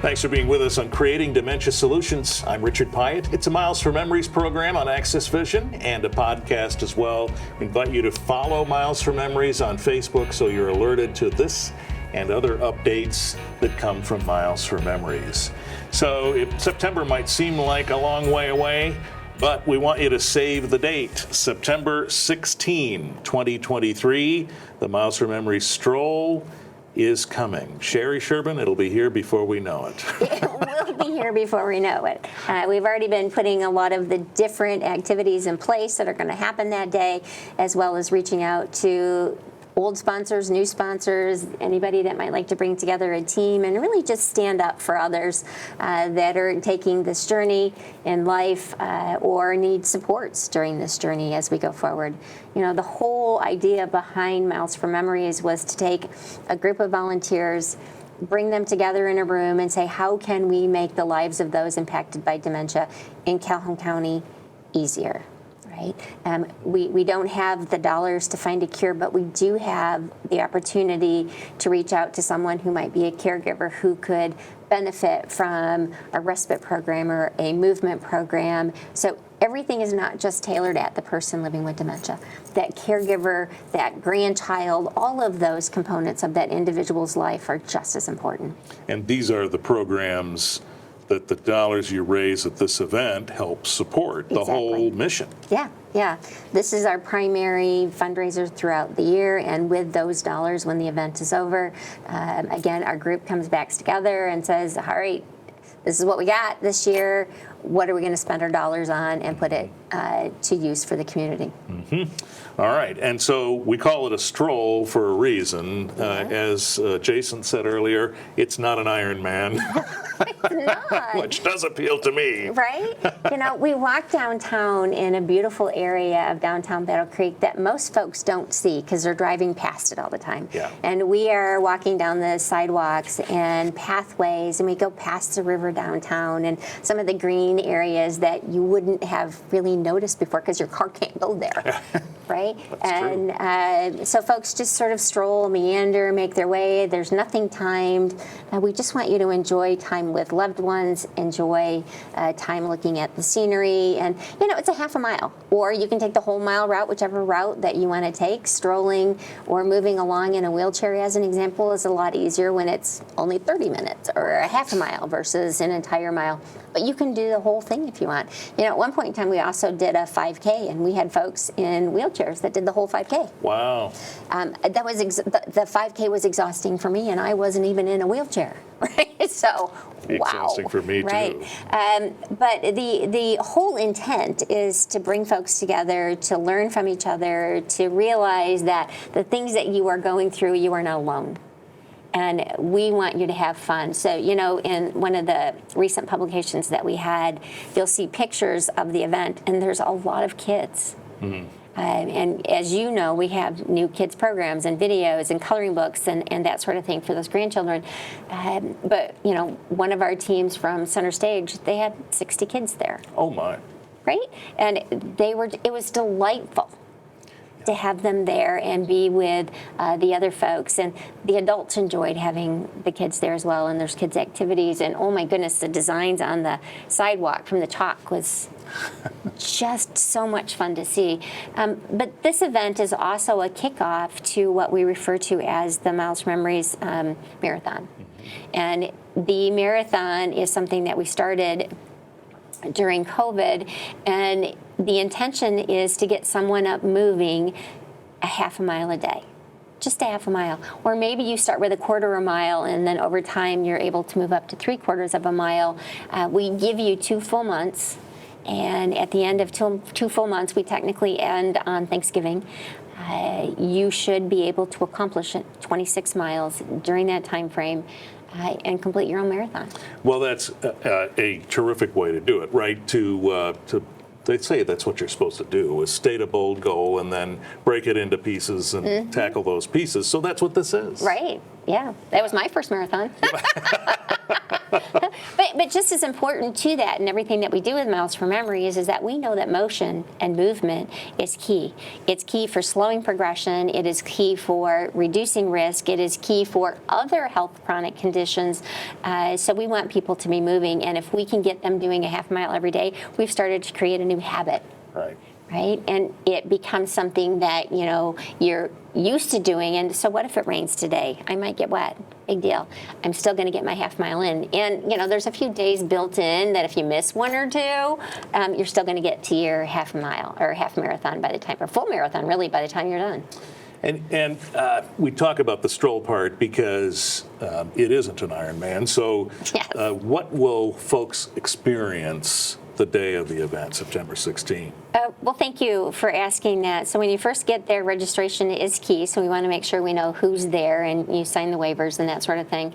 Thanks for being with us on Creating Dementia Solutions. I'm Richard Pyatt. It's a Miles for Memories program on Access Vision and a podcast as well. We invite you to follow Miles for Memories on Facebook so you're alerted to this and other updates that come from Miles for Memories. So September might seem like a long way away, but we want you to save the date, September 16, 2023. The Miles for Memories stroll is coming. Sherry Sherman, it'll be here before we know it. It will be here before we know it. We've already been putting a lot of the different activities in place that are going to happen that day, as well as reaching out to old sponsors, new sponsors, anybody that might like to bring together a team and really just stand up for others that are taking this journey in life or need supports during this journey as we go forward. You know, the whole idea behind Miles for Memories was to take a group of volunteers, bring them together in a room and say, how can we make the lives of those impacted by dementia in Calhoun County easier? Right? We don't have the dollars to find a cure, but we do have the opportunity to reach out to someone who might be a caregiver who could benefit from a respite program or a movement program. So everything is not just tailored at the person living with dementia. That caregiver, that grandchild, all of those components of that individual's life are just as important. And these are the programs that the dollars you raise at this event help support the whole mission. Yeah. This is our primary fundraiser throughout the year, and with those dollars, when the event is over, again, our group comes back together and says, all right, this is what we got this year. What are we going to spend our dollars on and put it to use for the community? Mm-hmm. All right. And so we call it a stroll for a reason. As Jason said earlier, it's not an Ironman. It's not. Which does appeal to me. Right? You know, we walk downtown in a beautiful area of downtown Battle Creek that most folks don't see because they're driving past it all the time. Yeah. And we are walking down the sidewalks and pathways, and we go past the river downtown and some of the green areas that you wouldn't have really noticed before because your car can't go there. Right? And so folks just sort of stroll, meander, make their way. There's nothing timed. We just want you to enjoy time with loved ones, enjoy time looking at the scenery. And, you know, it's a half a mile. Or you can take the whole mile route, whichever route that you want to take. Strolling or moving along in a wheelchair, as an example, is a lot easier when it's only 30 minutes or a half a mile versus an entire mile. But you can do the whole thing if you want. You know, at one point in time, we also did a 5K, and we had folks in wheelchairs that did the whole 5K. Wow. That was the 5K was exhausting for me, and I wasn't even in a wheelchair. Right? So, exhausting for me, too. Right. But the whole intent is to bring folks together, to learn from each other, to realize that the things that you are going through, you are not alone. And we want you to have fun. So, you know, in one of the recent publications that we had, you'll see pictures of the event, and there's a lot of kids. Mm-hmm. And as you know, we have new kids programs and videos and coloring books and that sort of thing for those grandchildren. But, you know, one of our teams from Center Stage, they had 60 kids there. Oh, my. Right? And it was delightful to have them there and be with the other folks. And the adults enjoyed having the kids there as well, and there's kids' activities. And oh my goodness, the designs on the sidewalk from the chalk was just so much fun to see. But this event is also a kickoff to what we refer to as the Miles for Memories Marathon. And the marathon is something that we started during COVID, and the intention is to get someone up moving a half a mile a day, just a half a mile. Or maybe you start with a quarter of a mile, and then over time you're able to move up to 3/4 of a mile. We give you 2 full months, and at the end of two full months, we technically end on Thanksgiving. You should be able to accomplish 26 miles during that time frame. And complete your own marathon. Well, that's a terrific way to do it, right? They say that's what you're supposed to do, is state a bold goal and then break it into pieces and tackle those pieces. So that's what this is. Right. Yeah. That was my first marathon. But just as important to that and everything that we do with Miles for Memories is that we know that motion and movement is key. It's key for slowing progression. It is key for reducing risk. It is key for other health chronic conditions. So we want people to be moving. And if we can get them doing a half mile every day, we've started to create a new habit. Right? And it becomes something that, you're used to doing. And so what if it rains today? I might get wet. Big deal. I'm still going to get my half mile in. And, there's a few days built in that if you miss one or two, you're still going to get to your half mile or half marathon by the time, or full marathon, really, by the time you're done. And we talk about the stroll part because it isn't an Ironman. So Yes. What will folks experience the day of the event, September 16th? Well, thank you for asking that. So when you first get there, registration is key. So we want to make sure we know who's there and you sign the waivers and that sort of thing.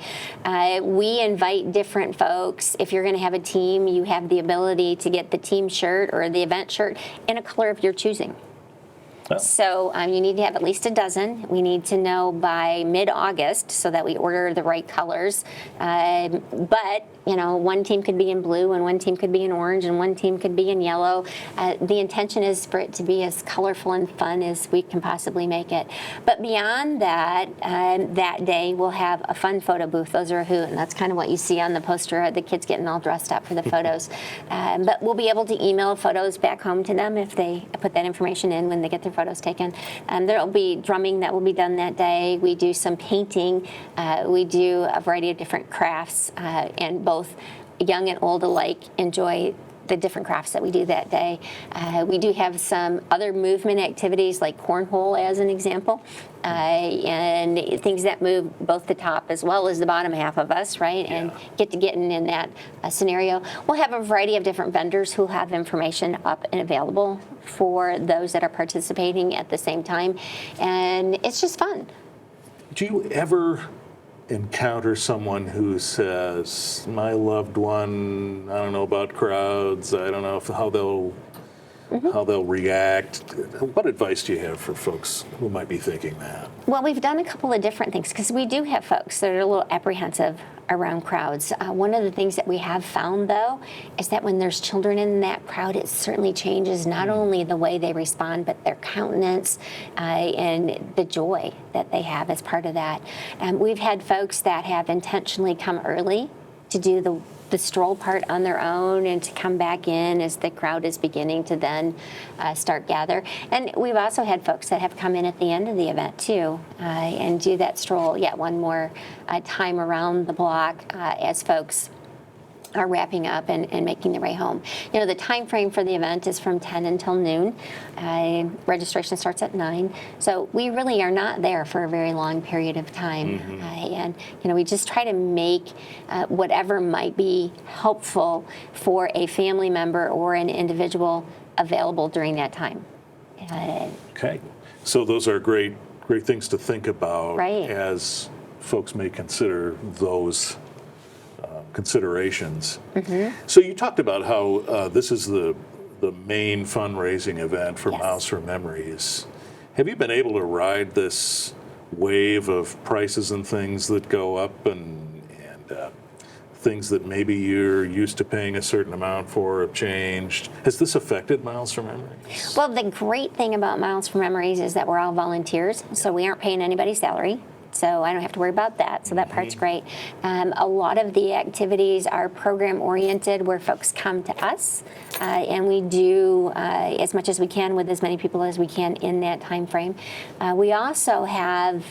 We invite different folks. If you're going to have a team, you have the ability to get the team shirt or the event shirt in a color of your choosing. Oh. So you need to have at least a dozen. We need to know by mid-August so that we order the right colors. But one team could be in blue and one team could be in orange and one team could be in yellow. The intention is for it to be as colorful and fun as we can possibly make it. But beyond that, that day we'll have a fun photo booth. Those are a hoot, and that's kind of what you see on the poster, the kids getting all dressed up for the photos. But we'll be able to email photos back home to them if they put that information in when they get their photos taken. There'll be drumming that will be done that day. We do some painting. We do a variety of different crafts, and both young and old alike enjoy the different crafts that we do that day. We do have some other movement activities like cornhole as an example, and things that move both the top as well as the bottom half of us, right? Yeah. And getting in that scenario. We'll have a variety of different vendors who have information up and available for those that are participating at the same time, and it's just fun. Do you ever encounter someone who says, my loved one, I don't know about crowds, I don't know how they'll react? What advice do you have for folks who might be thinking that? Well, we've done a couple of different things because we do have folks that are a little apprehensive around crowds. One of the things that we have found, though, is that when there's children in that crowd, it certainly changes not only the way they respond, but their countenance and the joy that they have as part of that. We've had folks that have intentionally come early to do the stroll part on their own and to come back in as the crowd is beginning to then start gather. And we've also had folks that have come in at the end of the event too and do that stroll yet one more time around the block as folks are wrapping up and making their way home. The time frame for the event is from 10 until noon. Registration starts at 9. So we really are not there for a very long period of time. And we just try to make whatever might be helpful for a family member or an individual available during that time. Okay. So those are great things to think about Right. as folks may consider those considerations. So you talked about how this is the main fundraising event for Yes. Miles for Memories. Have you been able to ride this wave of prices and things that go up and things that maybe you're used to paying a certain amount for have changed? Has this affected Miles for Memories? Well, the great thing about Miles for Memories is that we're all volunteers, so we aren't paying anybody's salary. So I don't have to worry about that. So that part's great. A lot of the activities are program oriented where folks come to us and we do as much as we can with as many people as we can in that time frame. We also have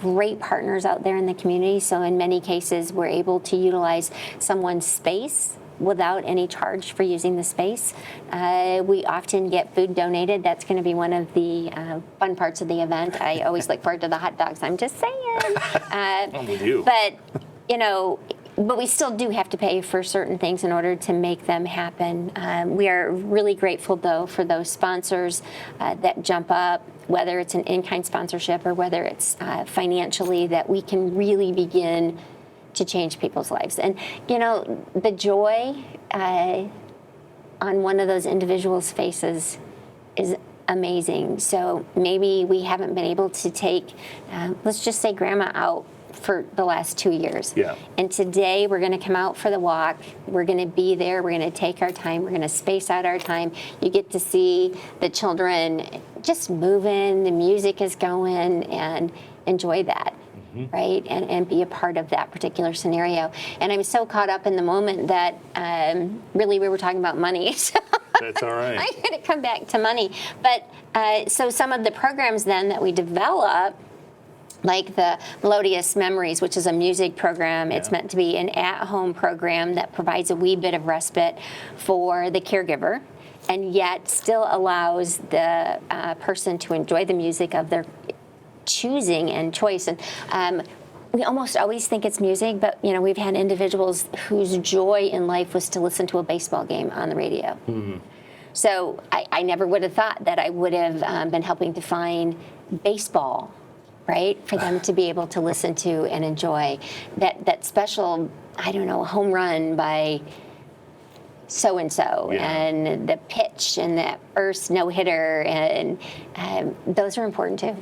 great partners out there in the community. So in many cases, we're able to utilize someone's space without any charge for using the space. We often get food donated. That's going to be one of the fun parts of the event. I always look forward to the hot dogs. I'm just saying. I'm with you. But we still do have to pay for certain things in order to make them happen. We are really grateful, though, for those sponsors that jump up, whether it's an in-kind sponsorship or whether it's financially, that we can really begin to change people's lives. And, the joy on one of those individuals' faces is amazing. So maybe we haven't been able to take, let's just say, grandma out for the last 2 years. Yeah. And today we're going to come out for the walk. We're going to be there. We're going to take our time. We're going to space out our time. You get to see the children just moving, the music is going, and enjoy that. Right, and be a part of that particular scenario. And I'm so caught up in the moment that really we were talking about money. So That's all right. I'm going to come back to money. But so some of the programs then that we develop, like the Melodious Memories, which is a music program. It's meant to be an at-home program that provides a wee bit of respite for the caregiver, and yet still allows the person to enjoy the music of their choosing and choice. And we almost always think it's music, but we've had individuals whose joy in life was to listen to a baseball game on the radio. So I never would have thought that I would have been helping to find baseball, right, for them to be able to listen to and enjoy that special, I don't know, home run by so-and-so, and the pitch and the first no-hitter, and those are important too.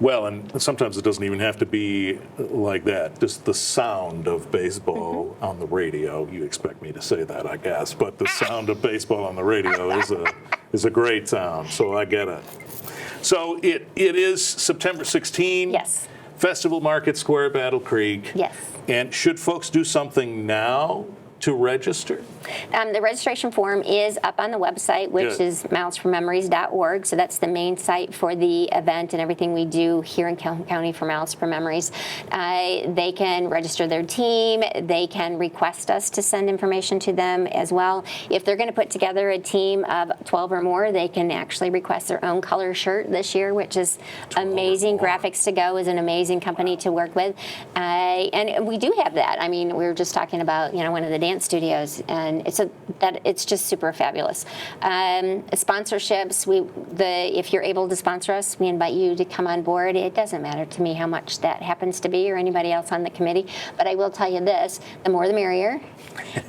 Well, and sometimes it doesn't even have to be like that. Just the sound of baseball on the radio. You expect me to say that, I guess, but the sound of baseball on the radio is a great sound. So I get it. So it is September 16. Yes. Festival Market Square, Battle Creek. Yes. And should folks do something now to register? The registration form is up on the website, which is MilesForMemories.org. So that's the main site for the event and everything we do here in Calhoun County for Miles for Memories. They can register their team. They can request us to send information to them as well. If they're going to put together a team of 12 or more, they can actually request their own color shirt this year, which is amazing. Graphics to Go is an amazing company to work with. And we do have that. I mean, we were just talking about, one of the dance studios, and it's just super fabulous. Sponsorships, if you're able to sponsor us, we invite you to come on board. It doesn't matter to me how much that happens to be or anybody else on the committee, but I will tell you this, the more the merrier,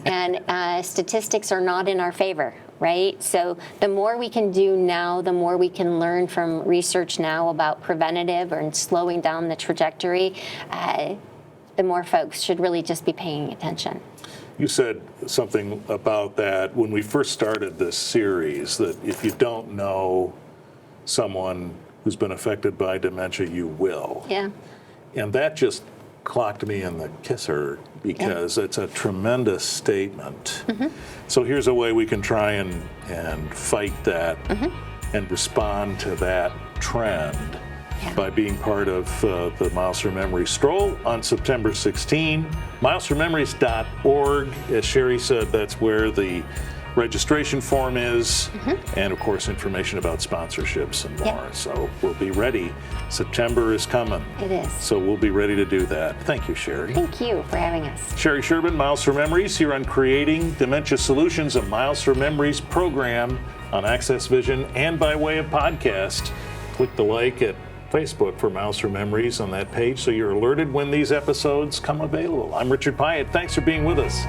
and statistics are not in our favor. Right? So the more we can do now, the more we can learn from research now about preventative or slowing down the trajectory, the more folks should really just be paying attention. You said something about that when we first started this series, that if you don't know someone who's been affected by dementia, you will. Yeah. And that just clocked me in the kisser because it's a tremendous statement. So here's a way we can try and fight that and respond to that trend by being part of the Miles for Memories stroll on September 16. MilesForMemories.org. As Sherry said, that's where the registration form is, and of course information about sponsorships and more. So we'll be ready. September is coming. It is. So we'll be ready to do that. Thank you, Sherry. Thank you for having us. Sherry Sherman, Miles for Memories, here on Creating Dementia Solutions, a Miles for Memories program on Access Vision and by way of podcast. Click the like at Facebook for Miles for Memories on that page so you're alerted when these episodes come available. I'm Richard Pyatt. Thanks for being with us.